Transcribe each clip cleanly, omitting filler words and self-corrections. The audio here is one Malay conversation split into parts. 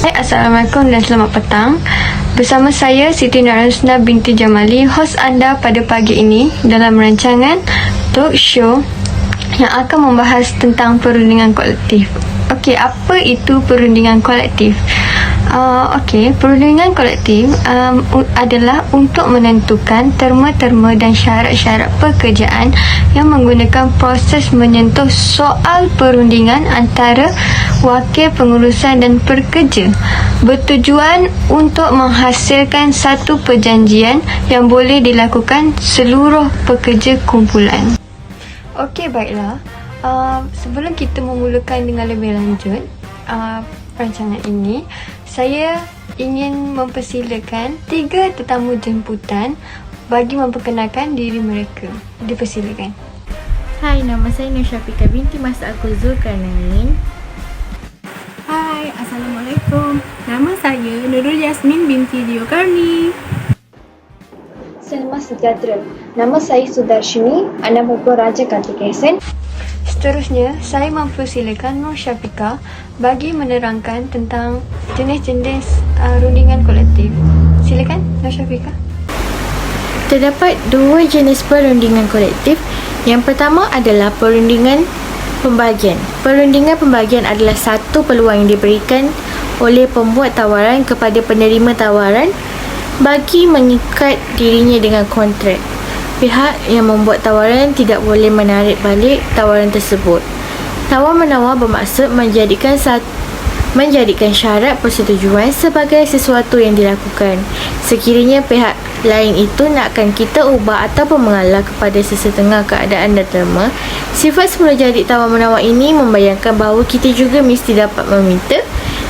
Assalamualaikum dan selamat petang. Bersama saya Siti Nurhusna binti Jamali, hos anda pada pagi ini dalam rancangan talk show yang akan membahas tentang perundingan kolektif. Okey, apa itu perundingan kolektif? Perundingan kolektif adalah untuk menentukan terma-terma dan syarat-syarat pekerjaan yang menggunakan proses menyentuh soal perundingan antara wakil pengurusan dan pekerja, bertujuan untuk menghasilkan satu perjanjian yang boleh dilakukan seluruh pekerja kumpulan. Okey, baiklah. Sebelum kita memulakan dengan lebih lanjut rancangan ini, saya ingin mempersilakan 3 tetamu jemputan bagi memperkenalkan diri mereka. Dipersilakan. Hai, nama saya Nur Syafiqah binti Mas Aku Zulkarnain. Hai, Assalamualaikum. Nama saya Nurul Yasmin binti Diokarni. Selamat sejahtera. Nama saya Sudarshini, anak perempuan Raja Kartikeyan. Seterusnya, saya mempersilakan Nur Syafiqah bagi menerangkan tentang jenis-jenis rundingan kolektif. Silakan, Nur Syafiqah. Terdapat 2 jenis perundingan kolektif. Yang pertama adalah perundingan pembahagian. Perundingan pembahagian adalah satu peluang yang diberikan oleh pembuat tawaran kepada penerima tawaran bagi mengikat dirinya dengan kontrak. Pihak yang membuat tawaran tidak boleh menarik balik tawaran tersebut. Tawar-menawar bermaksud menjadikan syarat persetujuan sebagai sesuatu yang dilakukan. Sekiranya pihak lain itu nakkan kita ubah ataupun mengalah kepada sesetengah keadaan dan terma, sifat semula jadi tawar-menawar ini membayangkan bahawa kita juga mesti dapat meminta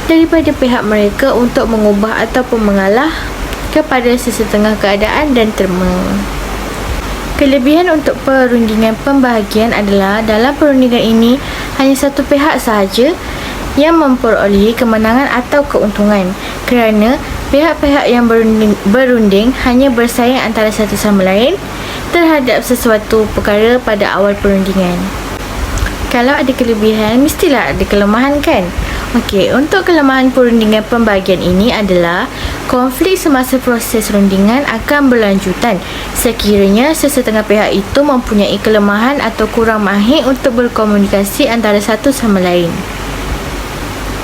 daripada pihak mereka untuk mengubah ataupun mengalah kepada sesetengah keadaan dan terma. Kelebihan untuk perundingan pembahagian adalah dalam perundingan ini hanya satu pihak sahaja yang memperolehi kemenangan atau keuntungan, kerana pihak-pihak yang berunding hanya bersaing antara satu sama lain terhadap sesuatu perkara pada awal perundingan. Kalau ada kelebihan, mestilah ada kelemahan, kan? Okey, untuk kelemahan perundingan pembahagian ini adalah konflik semasa proses rundingan akan berlanjutan sekiranya sesetengah pihak itu mempunyai kelemahan atau kurang mahir untuk berkomunikasi antara satu sama lain.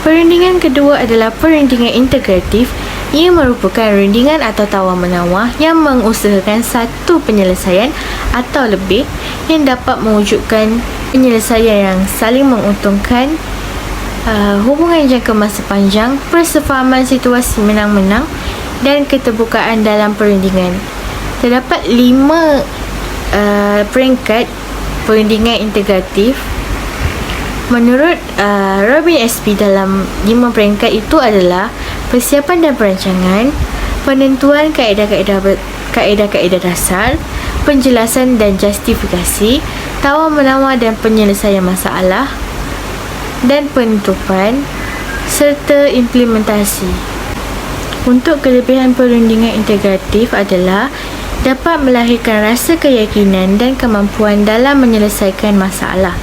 Perundingan kedua adalah perundingan integratif. Ia merupakan rundingan atau tawar-menawar yang mengusahakan satu penyelesaian atau lebih yang dapat mewujudkan penyelesaian yang saling menguntungkan, hubungan jangka masa panjang, persefahaman situasi menang-menang dan keterbukaan dalam perundingan. Terdapat 5 peringkat perundingan integratif. Menurut Robin SP, dalam 5 peringkat itu adalah persiapan dan perancangan, penentuan kaedah-kaedah dasar, penjelasan dan justifikasi, tawar-menawar dan penyelesaian masalah, dan penutupan serta implementasi. Untuk kelebihan perundingan integratif adalah dapat melahirkan rasa keyakinan dan kemampuan dalam menyelesaikan masalah.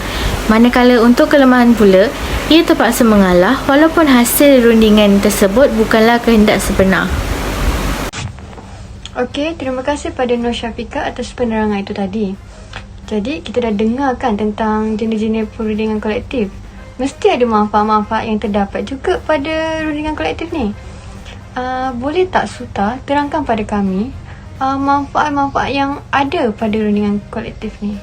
Manakala untuk kelemahan pula, ia terpaksa mengalah walaupun hasil rundingan tersebut bukanlah kehendak sebenar. Okey, terima kasih pada Nur Syafiqah atas penerangan itu tadi. Jadi, kita dah dengar kan tentang jenis-jenis perundingan kolektif. Mesti ada manfaat-manfaat yang terdapat juga pada rundingan kolektif ni. Boleh tak Suta terangkan pada kami manfaat-manfaat yang ada pada rundingan kolektif ni?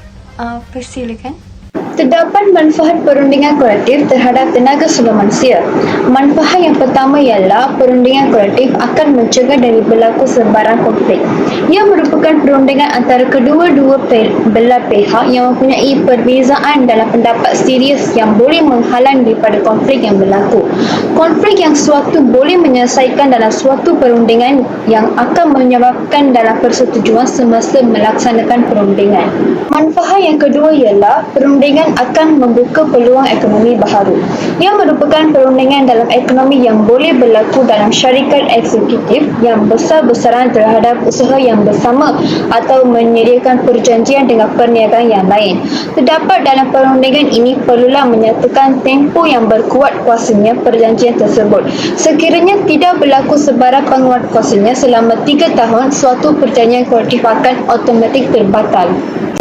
Persilakan. Terdapat manfaat perundingan kolektif terhadap tenaga sumber manusia. Manfaat yang pertama ialah perundingan kolektif akan mencegah dari berlaku sebarang konflik. Ia merupakan perundingan antara kedua-dua belah pihak yang mempunyai perbezaan dalam pendapat serius yang boleh menghalang daripada konflik yang berlaku. Konflik yang suatu boleh menyelesaikan dalam suatu perundingan yang akan menyebabkan dalam persetujuan semasa melaksanakan perundingan. Manfaat yang kedua ialah perundingan perundingan akan membuka peluang ekonomi baharu. Ia merupakan perundingan dalam ekonomi yang boleh berlaku dalam syarikat eksekutif yang besar-besaran terhadap usaha yang bersama atau menyediakan perjanjian dengan perniagaan yang lain. Terdapat dalam perundingan ini perlulah menyatakan tempoh yang berkuat kuasanya perjanjian tersebut. Sekiranya tidak berlaku sebarang penguat kuasanya selama 3 tahun, suatu perjanjian kolektif akan automatik terbatal.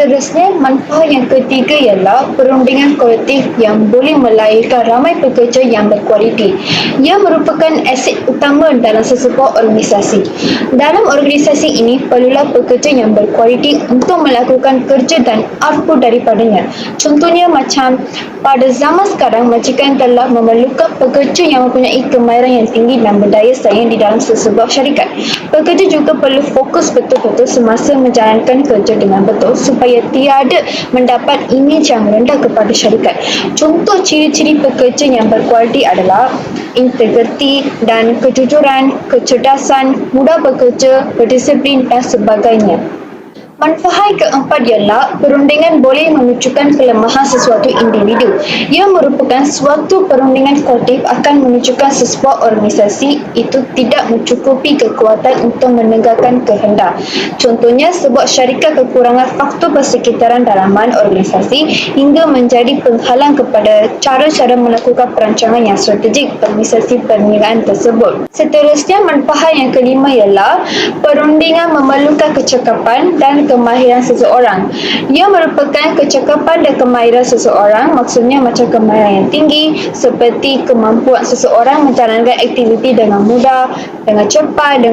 Seterusnya, manfaat yang ketiga ialah perundingan kolektif yang boleh melahirkan ramai pekerja yang berkualiti. Ia merupakan aset utama dalam sesebuah organisasi. Dalam organisasi ini, perlulah pekerja yang berkualiti untuk melakukan kerja dan output daripadanya. Contohnya macam pada zaman sekarang, majikan telah memerlukan pekerja yang mempunyai kemahiran yang tinggi dan berdaya saing di dalam sesebuah syarikat. Pekerja juga perlu fokus betul-betul semasa menjalankan kerja dengan betul supaya tiada mendapat imej yang rendah kepada syarikat. Contoh ciri-ciri pekerja yang berkualiti adalah integriti dan kejujuran, kecerdasan, mudah bekerja, berdisiplin dan sebagainya. Manfaat keempat ialah perundingan boleh menunjukkan kelemahan sesuatu individu. Ia merupakan suatu perundingan kolektif akan menunjukkan sesebuah organisasi itu tidak mencukupi kekuatan untuk menegakkan kehendak. Contohnya, sebuah syarikat kekurangan faktor persekitaran dalaman organisasi hingga menjadi penghalang kepada cara-cara melakukan perancangan yang strategik organisasi perniagaan tersebut. Seterusnya, manfaat yang kelima ialah perundingan memerlukan kecakapan dan kemahiran seseorang. Ia merupakan kecakapan dan kemahiran seseorang, maksudnya macam kemahiran yang tinggi seperti kemampuan seseorang menjalankan aktiviti dengan mudah, dengan cepat,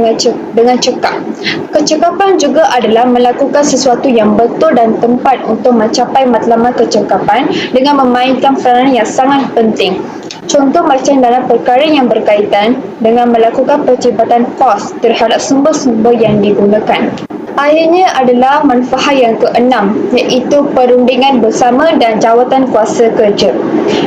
dengan cekap. Kecakapan juga adalah melakukan sesuatu yang betul dan tepat untuk mencapai matlamat kecakapan dengan memainkan peranan yang sangat penting. Contoh macam dalam perkara yang berkaitan dengan melakukan percepatan kos terhadap sumber-sumber yang digunakan. Akhirnya adalah manfaat yang keenam, iaitu perundingan bersama dan jawatan kuasa kerja.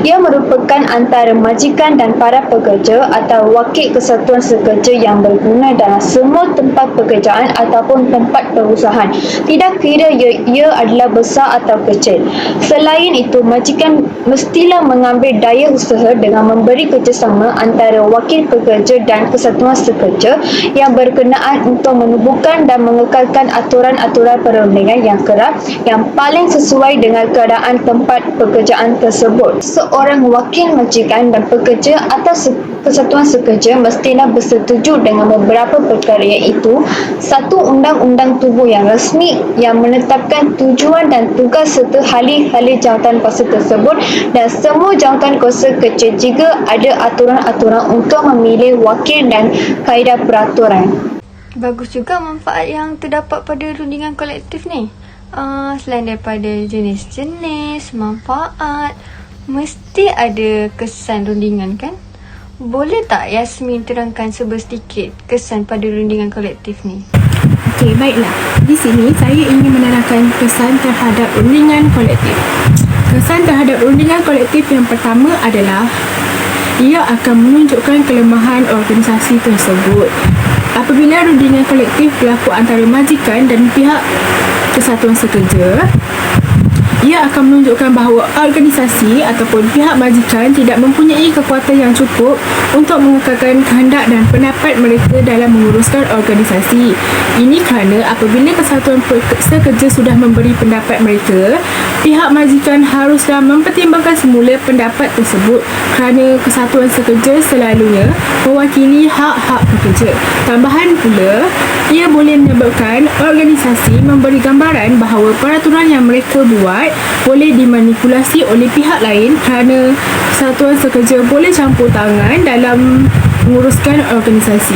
Ia merupakan antara majikan dan para pekerja atau wakil kesatuan sekerja yang berguna dalam semua tempat pekerjaan ataupun tempat perusahaan. Tidak kira ia adalah besar atau kecil. Selain itu, majikan mestilah mengambil daya usaha dengan memberi kerjasama antara wakil pekerja dan kesatuan sekerja yang berkenaan untuk menubuhkan dan mengekalkan aturan-aturan perundingan yang kerap yang paling sesuai dengan keadaan tempat pekerjaan tersebut. Seorang wakil majikan dan pekerja atau kesatuan sekerja mestilah bersetuju dengan beberapa perkara, iaitu satu, undang-undang tubuh yang rasmi yang menetapkan tujuan dan tugas serta hal-hal jawatan kuasa tersebut, dan semua jawatan kuasa kerja jika ada aturan-aturan untuk memilih wakil dan kaedah peraturan. Bagus juga manfaat yang terdapat pada rundingan kolektif ni. Selain daripada jenis-jenis, manfaat, mesti ada kesan rundingan kan? Boleh tak Yasmin terangkan sedikit kesan pada rundingan kolektif ni? Okey, baiklah. Di sini saya ingin menerangkan kesan terhadap rundingan kolektif. Kesan terhadap rundingan kolektif yang pertama adalah ia akan menunjukkan kelemahan organisasi tersebut. Apabila rundingan kolektif berlaku antara majikan dan pihak kesatuan sekerja, ia akan menunjukkan bahawa organisasi ataupun pihak majikan tidak mempunyai kekuatan yang cukup untuk mengekalkan kehendak dan pendapat mereka dalam menguruskan organisasi. Ini kerana apabila kesatuan sekerja sudah memberi pendapat mereka, pihak majikan haruslah mempertimbangkan semula pendapat tersebut kerana kesatuan sekerja selalunya mewakili hak-hak pekerja. Tambahan pula, ia boleh menyebabkan organisasi memberi gambaran bahawa peraturan yang mereka buat boleh dimanipulasi oleh pihak lain kerana kesatuan sekerja boleh campur tangan dalam menguruskan organisasi.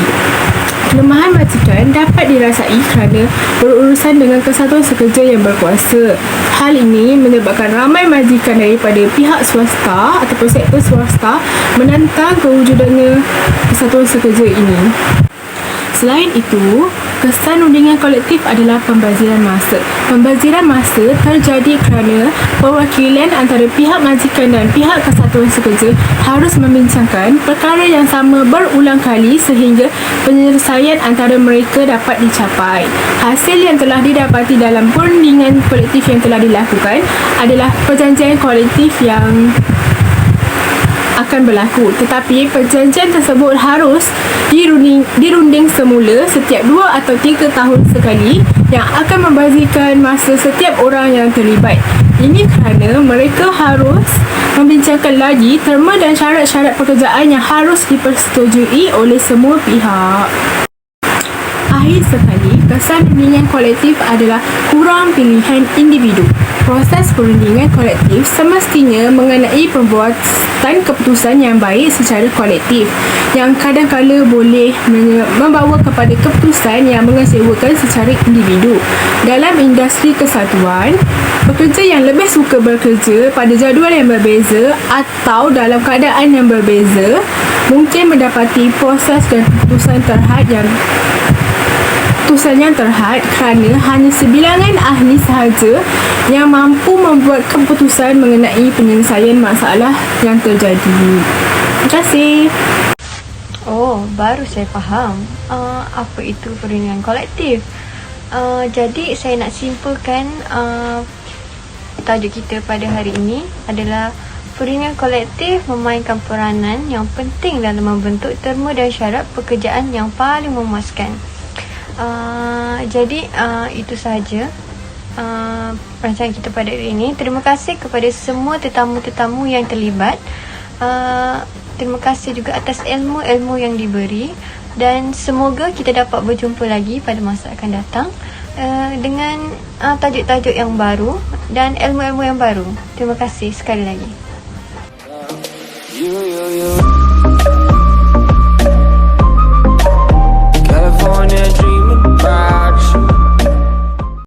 Kelemahan majikan dapat dirasai kerana berurusan dengan kesatuan sekerja yang berkuasa. Hal ini menyebabkan ramai majikan daripada pihak swasta ataupun sektor swasta menentang kewujudannya kesatuan sekerja ini. Selain itu, Kesan rundingan kolektif adalah pembaziran masa. Pembaziran masa terjadi kerana perwakilan antara pihak majikan dan pihak kesatuan sekerja harus membincangkan perkara yang sama berulang kali sehingga penyelesaian antara mereka dapat dicapai. Hasil yang telah didapati dalam perundingan kolektif yang telah dilakukan adalah perjanjian kolektif yang akan berlaku, tetapi perjanjian tersebut harus dirunding semula setiap 2 atau 3 tahun sekali yang akan membazirkan masa setiap orang yang terlibat. Ini kerana mereka harus membincangkan lagi terma dan syarat-syarat pekerjaan yang harus dipersetujui oleh semua pihak. Akhir sekali, kesan rundingan kolektif adalah kurang pilihan individu. Proses perundingan kolektif semestinya mengenai pembuatan keputusan yang baik secara kolektif yang kadang-kala boleh membawa kepada keputusan yang mengecewakan secara individu. Dalam industri kesatuan, pekerja yang lebih suka bekerja pada jadual yang berbeza atau dalam keadaan yang berbeza mungkin mendapati proses dan keputusan yang terhad kerana hanya sebilangan ahli sahaja yang mampu membuat keputusan mengenai penyelesaian masalah yang terjadi. Terima kasih. Oh, baru saya faham apa itu perundingan kolektif. Jadi saya nak simpulkan tajuk kita pada hari ini adalah perundingan kolektif memainkan peranan yang penting dalam membentuk terma dan syarat pekerjaan yang paling memuaskan. Jadi itu sahaja perancangan kita pada hari ini. Terima kasih kepada semua tetamu-tetamu yang terlibat. Terima kasih juga atas ilmu-ilmu yang diberi dan semoga kita dapat berjumpa lagi pada masa akan datang dengan tajuk-tajuk yang baru dan ilmu-ilmu yang baru. Terima kasih sekali lagi.